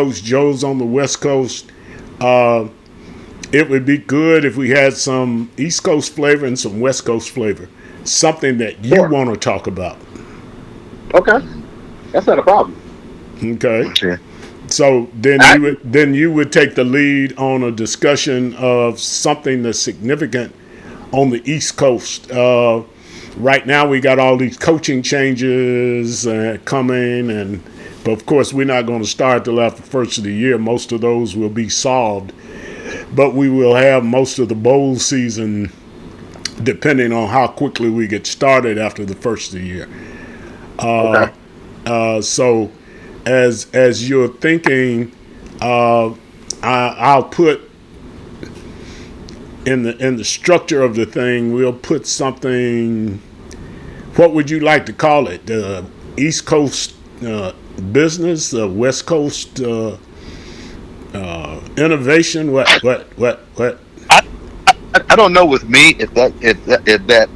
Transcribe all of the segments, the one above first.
Coast. Joe's on the West Coast. It would be good if we had some East Coast flavor and some West Coast flavor. Something that you want to talk about. Okay, that's not a problem. Okay. So then you would take the lead on a discussion of something that's significant on the East Coast. Right now we got all these coaching changes coming, but of course we're not going to start till after the first of the year. Most of those will be solved, but we will have most of the bowl season depending on how quickly we get started after the first of the year. So as you're thinking, I'll put in the structure of the thing, we'll put something. What would you like to call it? The East Coast business, West Coast innovation. What? I don't know with me if that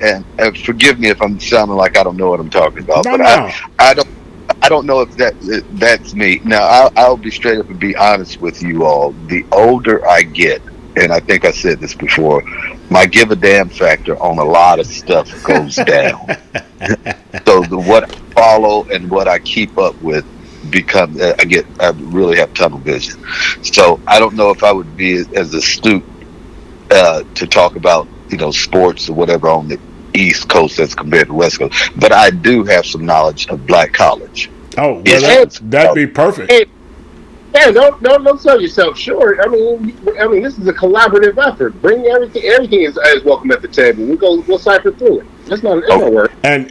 and forgive me if I'm sounding like I don't know what I'm talking about, No, but no. I don't know if that's me. Now I'll be straight up and be honest with you all. The older I get, and I think I said this before, my give a damn factor on a lot of stuff goes down. So what I follow and what I keep up with becomes I really have tunnel vision. So I don't know if I would be as astute to talk about sports or whatever on the East Coast as compared to West Coast, but I do have some knowledge of black college. Oh, well, that'd be perfect. Hey, don't sell yourself short. I mean, this is a collaborative effort. Bring everything. Everything is welcome at the table. We'll cipher through it. It's not work. And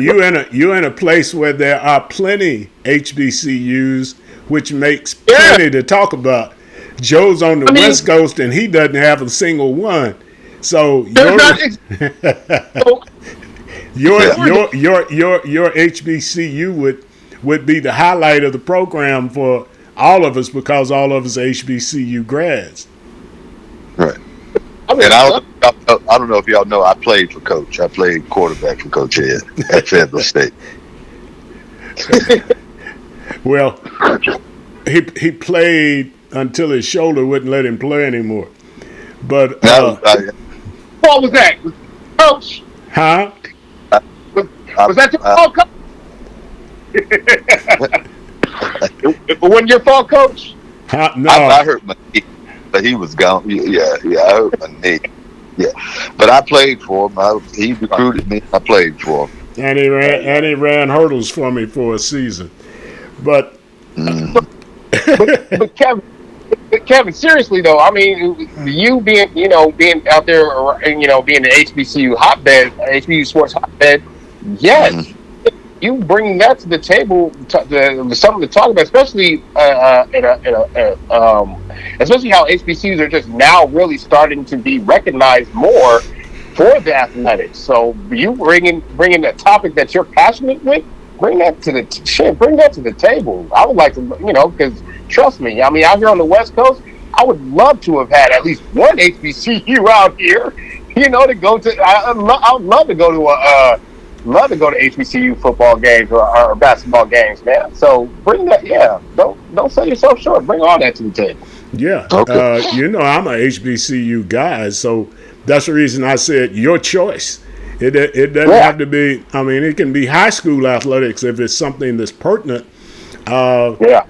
you're in a place where there are plenty HBCUs, which makes plenty to talk about. Joe's on the West Coast and he doesn't have a single one. So your HBCU would be the highlight of the program for all of us because all of us are HBCU grads. Right. And I don't know if y'all know, I played for Coach. I played quarterback for Coach Ed at Federal State. Well, he played until his shoulder wouldn't let him play anymore. But what was that, Coach? Huh? Was that your fault, Coach? It wasn't your fault, Coach? No. I hurt my knee, but he was gone. Yeah, I hurt my knee. Yeah, but I played for him. He recruited me. I played for him. And he ran hurdles for me for a season. But but Kevin, seriously though, I mean, you being out there, being an HBCU hotbed, HBCU sports hotbed, yes, you bring that to the table, something to talk about, especially especially how HBCUs are just now really starting to be recognized more for the athletics. So you bringing that topic that you're passionate with, bring that to the table. I would like to, because trust me, I mean, out here on the West Coast, I would love to have had at least one HBCU out here, to go to. I would love to go to HBCU football games or basketball games, man. So bring that, Don't sell yourself short. Bring all that to the table. Yeah, okay. I'm a HBCU guy, so that's the reason I said your choice. It doesn't have to be. I mean, it can be high school athletics if it's something that's pertinent. The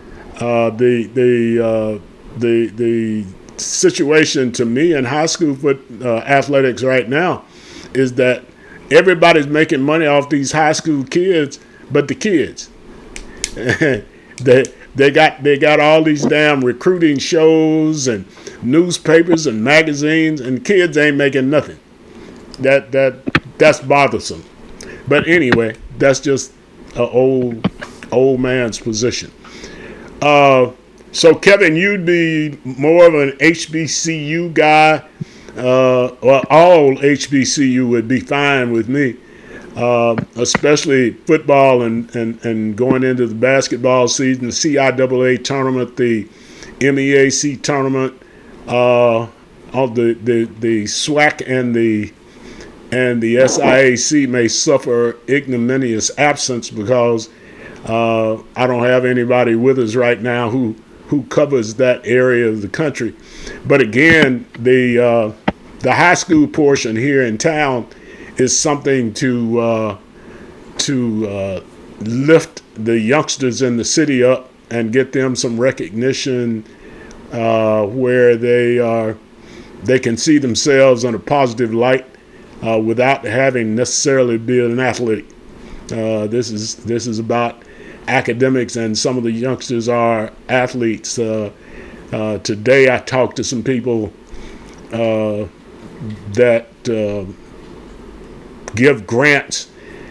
situation to me in high school athletics right now is that everybody's making money off these high school kids, but the kids. They got all these damn recruiting shows and newspapers and magazines, and kids ain't making nothing. That's bothersome. But anyway, that's just an old man's position. So Kevin, you'd be more of an HBCU guy, or all HBCU would be fine with me, especially football and going into the basketball season, the CIAA tournament, the MEAC tournament, of the SWAC and the SIAC may suffer ignominious absence because I don't have anybody with us right now who who covers that area of the country. But again, the high school portion here in town is something to lift the youngsters in the city up and get them some recognition where they can see themselves in a positive light without having necessarily be an athlete. This is about academics, and some of the youngsters are athletes. Today I talked to some people that give grants,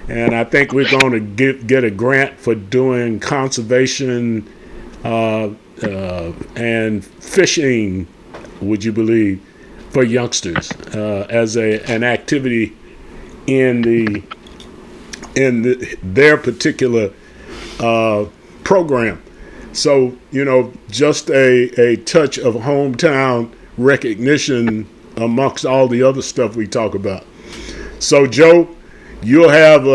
and I think we're going to get a grant for doing conservation and fishing, would you believe, for youngsters as an activity in their particular program. So, just a touch of hometown recognition amongst all the other stuff we talk about. So, Joe, you'll have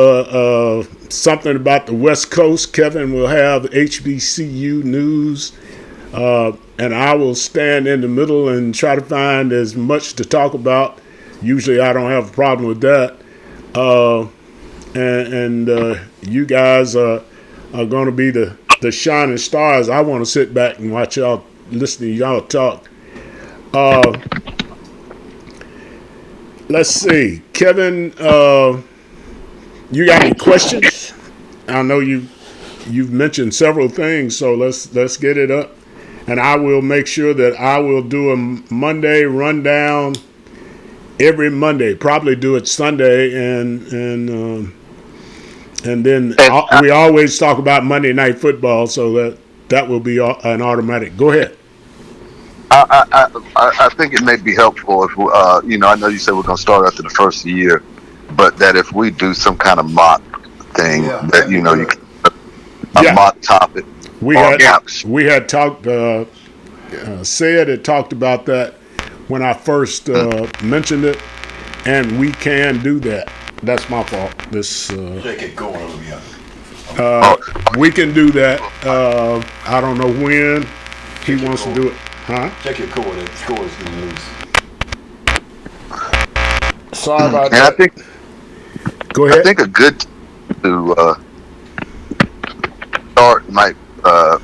something about the West Coast. Kevin will have HBCU news. And I will stand in the middle and try to find as much to talk about. Usually I don't have a problem with that. And you guys are going to be the shining stars. I want to sit back and watch y'all, listen to y'all talk. Let's see. Kevin, you got any questions? I know you've mentioned several things, so let's get it up. And I will make sure that I will do a Monday rundown every Monday. Probably do it Sunday, and then we always talk about Monday Night Football, so that will be an automatic. Go ahead. I think it may be helpful if I know you said we're going to start after the first year, but that if we do some kind of mock thing, that you can mock topic. We had talked. Sid had talked about that when I first mentioned it, and we can do that. That's my fault. Check it going over here. We can do that. I don't know when he wants to do it. Huh? Check your cord. The cord is getting loose. Sorry about that. I think. Go ahead. I think a good to start might. I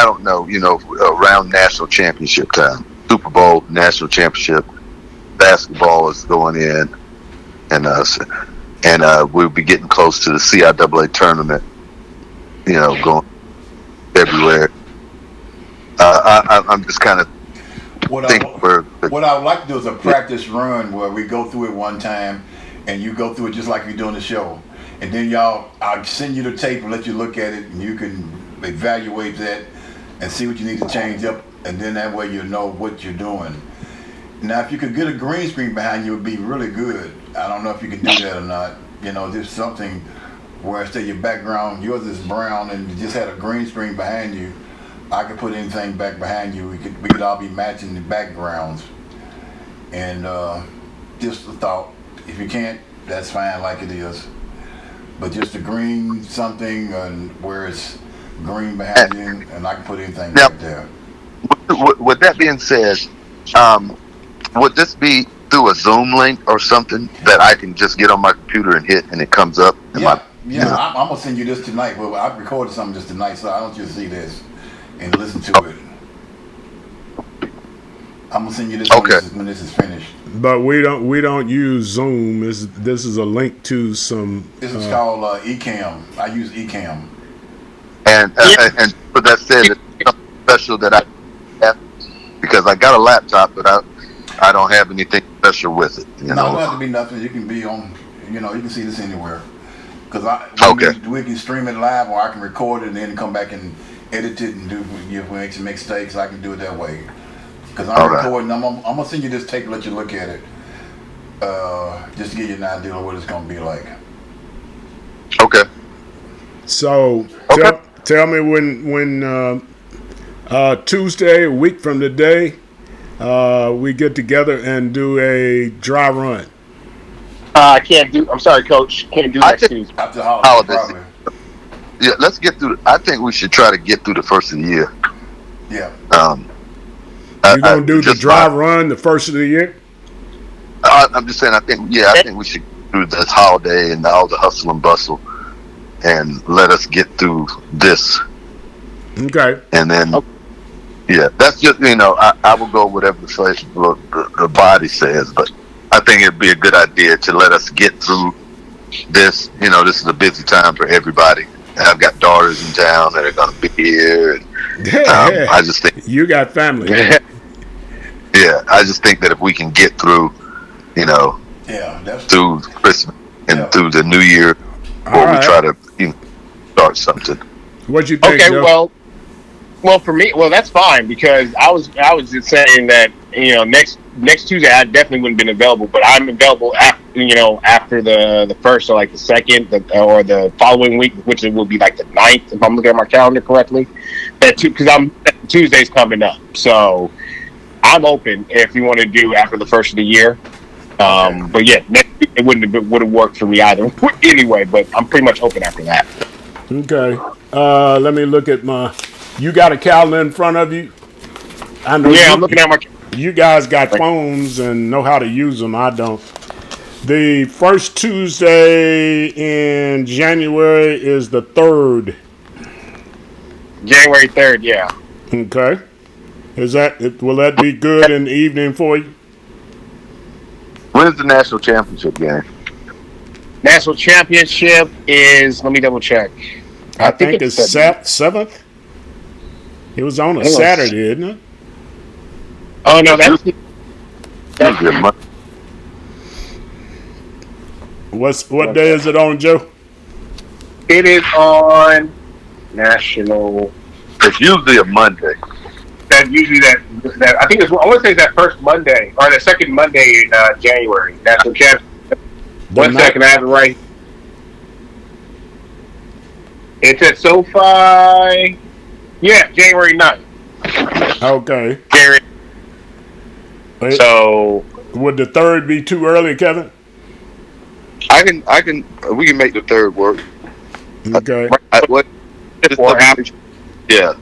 don't know. Around national championship time, Super Bowl, national championship, basketball is going in, and we'll be getting close to the CIAA tournament. Going February. I'm just kind of what I would like to do is a practice run where we go through it one time, and you go through it just like you're doing the show, and then I'll send you the tape and let you look at it, and you can evaluate that and see what you need to change up, and then that way you know what you're doing. Now, if you could get a green screen behind you, it would be really good. I don't know if you can do that or not. There's something where say your background, yours is brown, and you just had a green screen behind you. I could put anything back behind you. We could all be matching the backgrounds. And just a thought. If you can't, that's fine like it is. But just a green something and where it's green behind you, and I can put anything right there. With that being said, would this be through a Zoom link or something that I can just get on my computer and hit and it comes up? I'm going to send you this tonight. Well, I recorded something just tonight, so I want you to see this and listen to it. I'm going to send you this when this is finished. But we don't use Zoom. This is a link to some. This is called Ecamm. I use Ecamm. And for that said, it's something special that I have because I got a laptop, but I don't have anything special with it. No, it don't have to be nothing. You can be on. You can see this anywhere. Because we can stream it live, or I can record it and then come back and edit it and do make some mistakes. I can do it that way. Because I'm recording. I'm gonna send you this tape and let you look at it, just to give you an idea of what it's gonna be like. Okay. So tell me when Tuesday, a week from today, we get together and do a dry run. I can't do. I'm sorry, Coach. Can't do next Tuesday. After the holidays. Yeah, let's get through. I think we should try to get through the first of the year. Yeah. You gonna do the drive run the first of the year? I'm just saying. I think we should do this holiday and all the hustle and bustle, and let us get through this. Okay. And then, yeah, that's just I will go whatever the body says, but I think it'd be a good idea to let us get through this. This is a busy time for everybody. I've got daughters in town that are going to be here. And, I just think you got family. Yeah, I just think that if we can get through, through Christmas and through the New Year, before we try to start something. What you think? Okay, Joe? well, for me, that's fine because I was just saying that next Tuesday I definitely wouldn't have been available, but I'm available after the first or like the second or the following week, which it will be like the 9th if I'm looking at my calendar correctly. Because Tuesday's coming up, so I'm open if you want to do after the first of the year. But yeah, it would have worked for me either anyway. But I'm pretty much open after that. Okay. Let me look at my. You got a calendar in front of you? I know. Yeah, I'm looking at my. You guys got phones and know how to use them. I don't. The first Tuesday in January is the 3rd. January 3rd, yeah. Okay. Will that be good in the evening for you? When is the national championship game? National championship is. Let me double check. I think it's 7th. It was on a Saturday, isn't it? Oh no, that's what day is it on, Joe? It is on National. It's usually a Monday. That usually that I think it's. I want to say it's that first Monday or the second Monday in January. National championship. One second, I have it right. It's at SoFi. Yeah, January 9th. Okay. January. So would the 3rd be too early, Kevin? We can make the 3rd work. Okay. Yeah.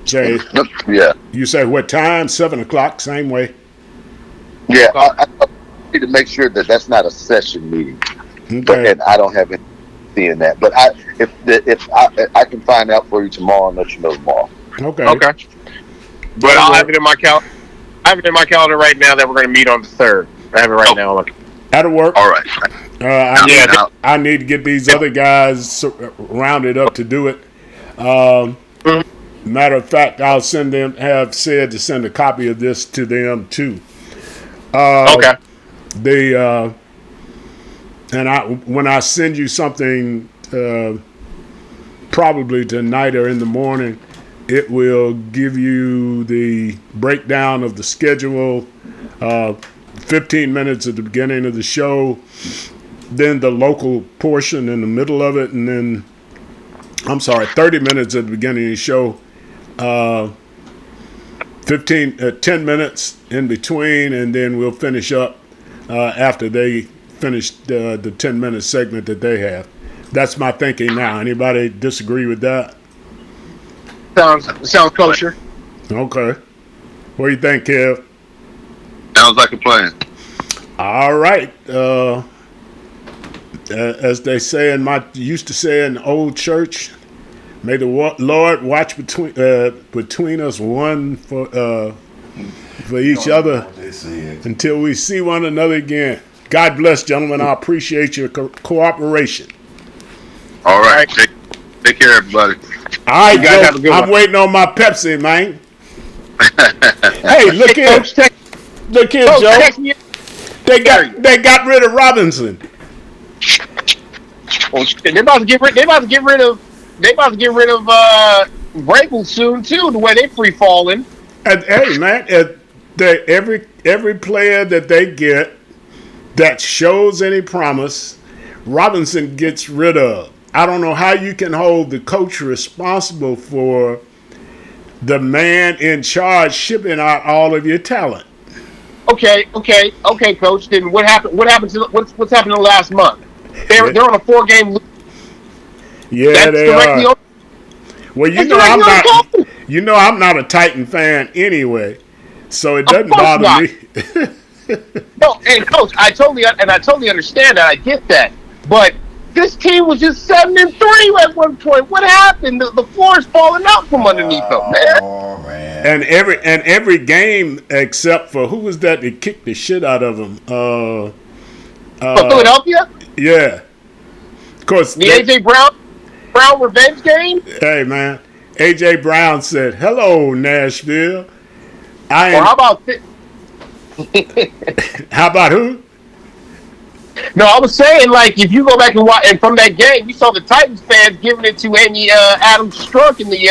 Say. Yeah. You say what time? 7:00. Same way. Yeah. I need to make sure that that's not a session meeting. Okay. And I don't have any seeing that. But if I can find out for you tomorrow and let you know tomorrow. Okay. But I'll have it in my calendar. I have it in my calendar right now that we're going to meet on the 3rd. I have it right now. That'll work. All right. I need to get these other guys rounded up to do it. Matter of fact, I'll have said to send a copy of this to them too. Okay. When I send you something, probably tonight or in the morning, it will give you the breakdown of the schedule, 15 minutes at the beginning of the show, then the local portion in the middle of it, and then, 30 minutes at the beginning of the show, 10 minutes in between, and then we'll finish up after they finish the 10-minute segment that they have. That's my thinking now. Anybody disagree with that? Sounds kosher. Okay. What do you think, Kev? Sounds like a plan. All right. As they say used to say in the old church, may the Lord watch between us, one for each other, until we see one another again. God bless, gentlemen. I appreciate your cooperation. All right. Take care, everybody. All right, Joe. I'm waiting on my Pepsi, man. Hey, look here. Look here, Joe. They got rid of Robinson. Well, they're about to get rid of Vrabel soon too. The way they free falling. And hey, man, every player that they get that shows any promise, Robinson gets rid of. I don't know how you can hold the coach responsible for the man in charge shipping out all of your talent. Okay, coach. Then what happened? What's happened in the last month? They're on a 4-game. Yeah, they are. Well, It's a regular game. I'm not a Titan fan anyway, so it Of doesn't course bother not. me. No, and coach, I totally understand that. I get that, but this team was just 7-3 at one point. What happened? The floor's falling out from underneath them, man. Oh man. And every game except for who was that kicked the shit out of them? For Philadelphia, Yeah. Of course. the AJ Brown revenge game. Hey man, AJ Brown said, "Hello, Nashville." Or how about this? How about who? No, I was saying, like, if you go back and watch, and from that game, you saw the Titans fans giving it to Amy Adams Strunk in the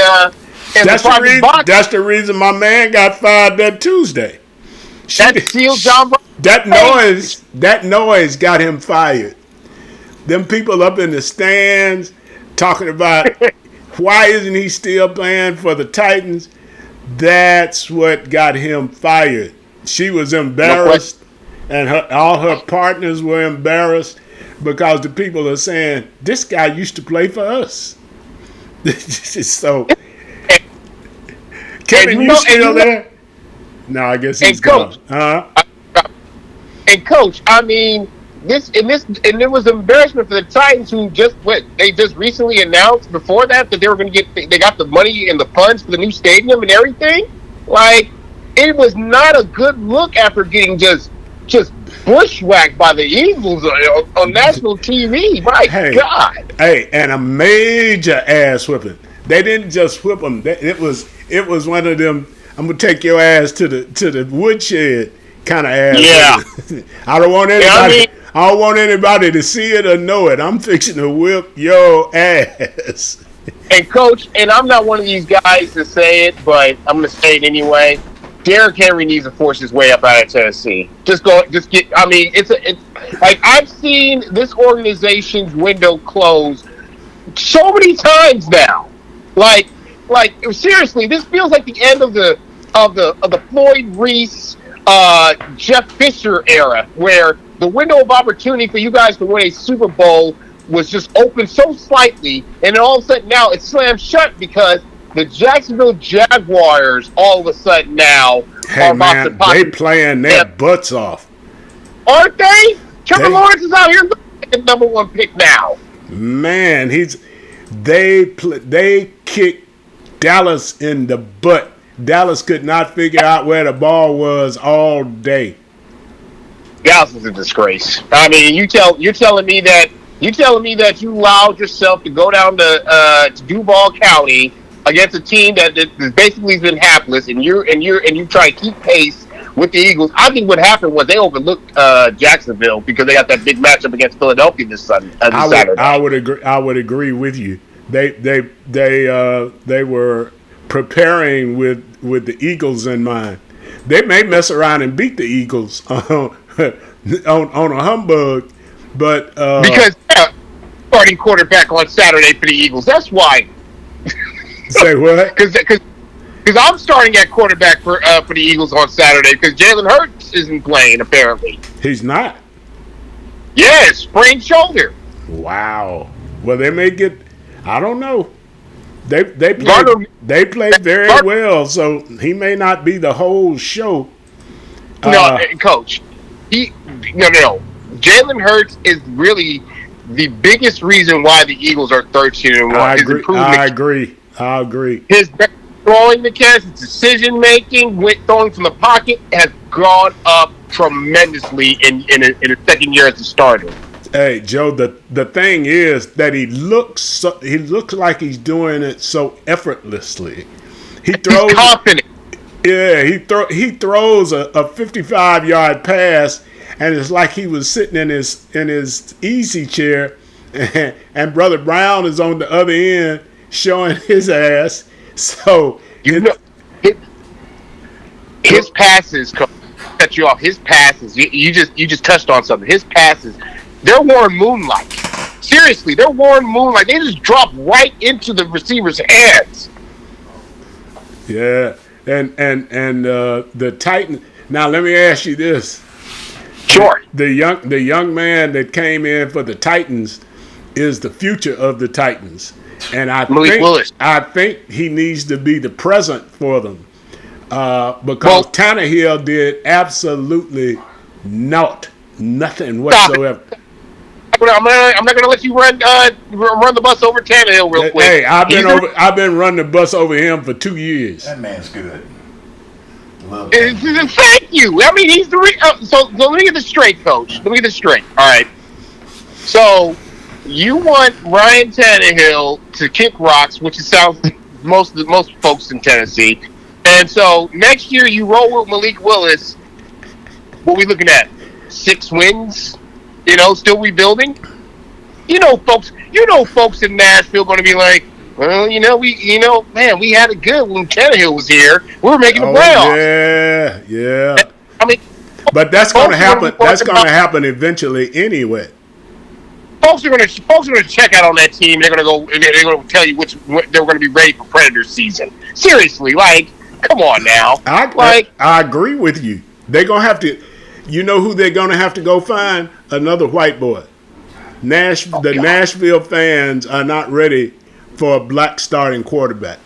private box. That's the reason my man got fired that Tuesday. That sealed John Brown. That noise got him fired. Them people up in the stands talking about why isn't he still playing for the Titans? That's what got him fired. She was embarrassed, and all her partners were embarrassed because the people are saying, this guy used to play for us. So, Kevin, you still there? No, I guess he's gone. And coach, I mean, it was an embarrassment for the Titans, who they just recently announced before that they were going to they got the money and the funds for the new stadium and everything. Like, it was not a good look after getting just bushwhacked by the Eagles on national TV. My God! Hey, and a major ass whipping. They didn't just whip them. It was one of them. I'm gonna take your ass to the woodshed kind of ass. Yeah. I don't want anybody. I don't want anybody to see it or know it. I'm fixing to whip your ass. And coach, and I'm not one of these guys to say it, but I'm gonna say it anyway. Derrick Henry needs to force his way up out of Tennessee. I mean, it's like, I've seen this organization's window close so many times now. Like seriously, this feels like the end of the Floyd Reese, Jeff Fisher era, where the window of opportunity for you guys to win a Super Bowl was just open so slightly, and then all of a sudden now it's slammed shut because the Jacksonville Jaguars all of a sudden now are about to pop. They playing their butts off, aren't they? Trevor Lawrence is out here like the number one pick now. Man, they kicked Dallas in the butt. Dallas could not figure out where the ball was all day. Dallas is a disgrace. I mean, you're telling me that you allowed yourself to go down to Duval County against a team that basically has been hapless, and you try to keep pace with the Eagles. I think what happened was they overlooked Jacksonville because they got that big matchup against Philadelphia this Saturday. I would agree with you. They were preparing with the Eagles in mind. They may mess around and beat the Eagles on a humbug, but because starting quarterback on Saturday for the Eagles. That's why. Say what? Because I'm starting at quarterback for the Eagles on Saturday because Jalen Hurts isn't playing, apparently. He's not? Yeah, sprained shoulder. Wow. Well, they may get, I don't know. They played very well, so he may not be the whole show. No, Coach. No. Jalen Hurts is really the biggest reason why the Eagles are 13-1. I agree. His throwing the catch, his decision making, throwing from the pocket has gone up tremendously in his second year as a starter. Hey Joe, the thing is that he looks like he's doing it so effortlessly. He's confident. Yeah, he throws a 55-yard pass, and it's like he was sitting in his easy chair, and Brother Brown is on the other end showing his ass. So his passes, cut you off. His passes, you just touched on something. His passes, they're Warren Moonlight. Seriously, they're Warren Moonlight. They just drop right into the receiver's hands. Yeah, and the Titan. Now let me ask you this. Sure. The young man that came in for the Titans is the future of the Titans. And I Malik Willis. think he needs to be the present for them because Tannehill did absolutely nothing whatsoever. I'm not going to let you run the bus over Tannehill real quick. Hey, I've been running the bus over him for 2 years. That man's good. Thank you. I mean, he's the so let me get this straight, Coach. Let me get this straight. All right. So you want Ryan Tannehill to kick rocks, which it sounds like most folks in Tennessee, and so next year you roll with Malik Willis. What are we looking at? 6 wins. Still rebuilding. Folks in Nashville going to be like, well, we had it good when Tannehill was here. We were making the playoffs. Yeah. I mean, but that's going to happen. That's going to happen eventually anyway. Folks are going to check out on that team. They're going to tell you they're going to be ready for Predator season. Seriously, come on now. I agree with you. They're going to have to. You know who they're going to have to go find? Another white boy. The Nashville fans are not ready for a black starting quarterback.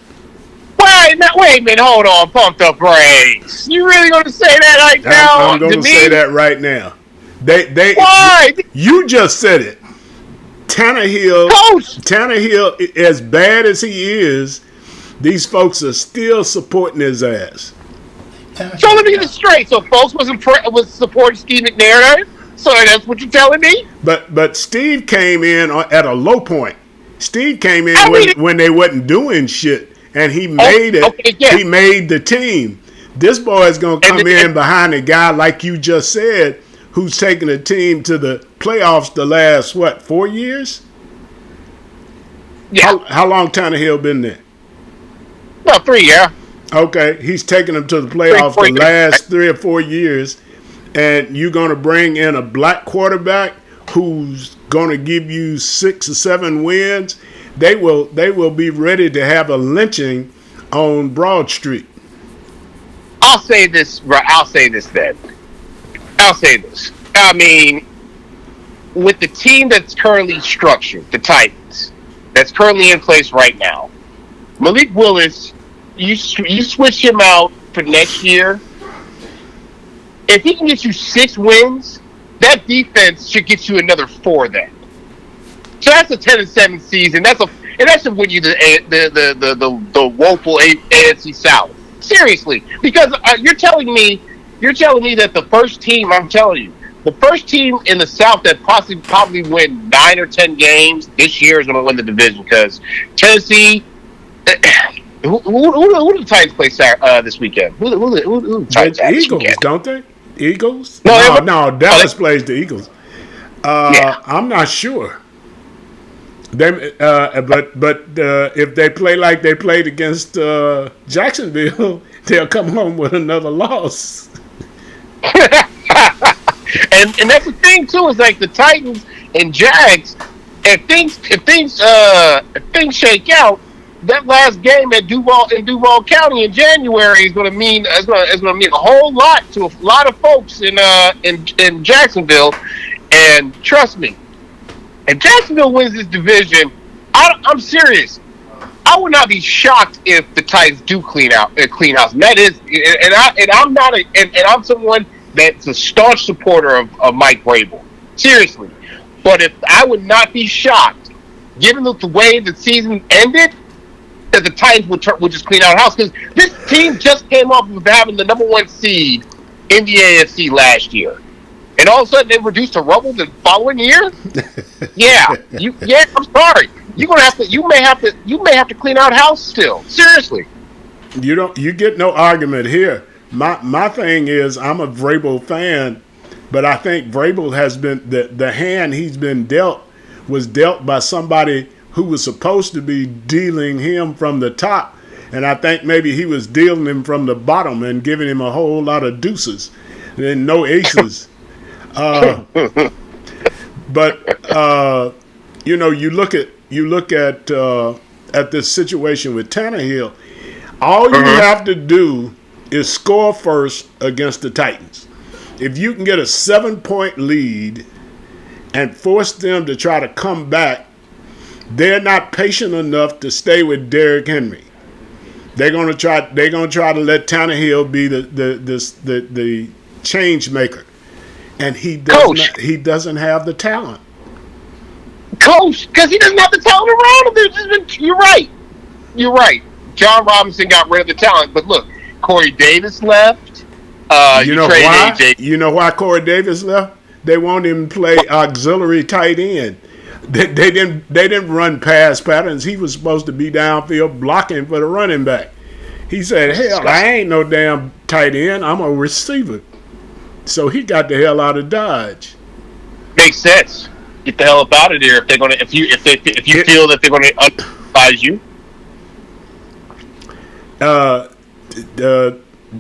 Wait a minute, hold on, pump the brakes. You really going to say that right now? I'm going to say that right now. Why? You just said it. Tannehill, as bad as he is, these folks are still supporting his ass. So let me get this straight. So folks was supporting Steve McNair. So that's what you're telling me? But Steve came in at a low point. Steve came in when they wasn't doing shit, and he made it. Okay, yeah. He made the team. This boy is going to come in behind a guy like you just said, who's taken a team to the playoffs the last 4 years? Yeah. How long Tannehill been there? Well, 3 years. Okay, he's taken them to the playoffs the last 3 or 4 years, and you're going to bring in a black quarterback who's going to give you 6 or 7 wins. They will be ready to have a lynching on Broad Street. I'll say this then. I mean, with the team that's currently structured, the Titans, that's currently in place right now, Malik Willis. You switch him out for next year. If he can get you 6 wins, that defense should get you another 4 then. So that's a 10-7 season. That should win you the woeful AFC South. Seriously, because you're telling me that the first team. I'm telling you, the first team in the South that probably win 9 or 10 games this year is going to win the division because Tennessee. Who do the Titans play this weekend? Who the Titans the Eagles, don't they? Eagles? No, Dallas plays the Eagles. I'm not sure. But if they play like they played against Jacksonville, they'll come home with another loss. and that's the thing too. Is like the Titans and Jags. If things shake out. That last game at Duval County in January is going to mean a whole lot to a lot of folks in Jacksonville, and trust me, if Jacksonville wins this division, I'm serious. I would not be shocked if the Titans do clean house. And that is, and I'm someone that's a staunch supporter of Mike Vrabel. Seriously, but I would not be shocked, given the way the season ended, that the Titans would just clean out house because this team just came off of having the number 1 seed in the AFC last year, and all of a sudden they reduced to rubble the following year. I'm sorry. You may have to clean out house still. Seriously. You get no argument here. My thing is I'm a Vrabel fan, but I think Vrabel has been the hand he's been dealt was dealt by somebody who was supposed to be dealing him from the top, and I think maybe he was dealing him from the bottom and giving him a whole lot of deuces and no aces. But you look at this situation with Tannehill. All you have to do is score first against the Titans. If you can get a 7-point lead and force them to try to come back, They're not patient enough to stay with Derrick Henry. They're gonna try. They're gonna try to let Tannehill be the change maker, and he doesn't have the talent. Coach, because he doesn't have the talent around him. You're right. John Robinson got rid of the talent, but look, Corey Davis left. You know why? AJ. You know why Corey Davis left? They won't even play auxiliary tight end. They didn't run pass patterns. He was supposed to be downfield blocking for the running back. He said, "Hell, I ain't no damn tight end. I'm a receiver." So he got the hell out of Dodge. Makes sense. Get the hell up out of there if they're gonna if you feel that they're gonna utilize you.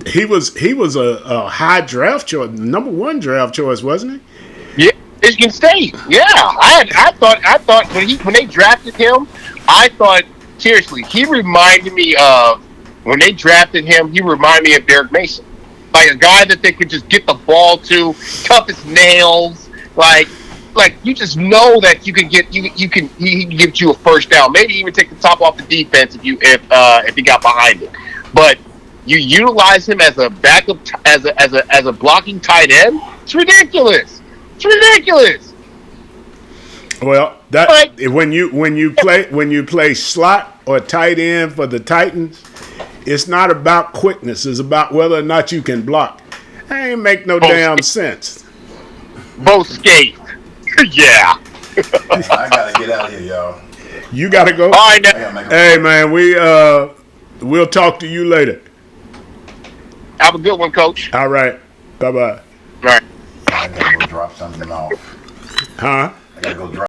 He was a high draft choice, number 1 draft choice, wasn't he? Yeah, Michigan State. Yeah, I thought when they drafted him, I thought seriously he reminded me of when they drafted him. He reminded me of Derek Mason, like a guy that they could just get the ball to, tough as nails, like you just know that you can get he can give you a first down, maybe even take the top off the defense if he got behind it, but. You utilize him as a backup, as a blocking tight end. It's ridiculous. Well, when you play slot or tight end for the Titans, it's not about quickness. It's about whether or not you can block. That ain't make no damn sense. Both skate. Yeah. I gotta get out of here, y'all. You gotta go. All right, hey man, we'll talk to you later. Have a good one, Coach. All right. Bye-bye. All right. I gotta go drop something off. Huh? I gotta go drop.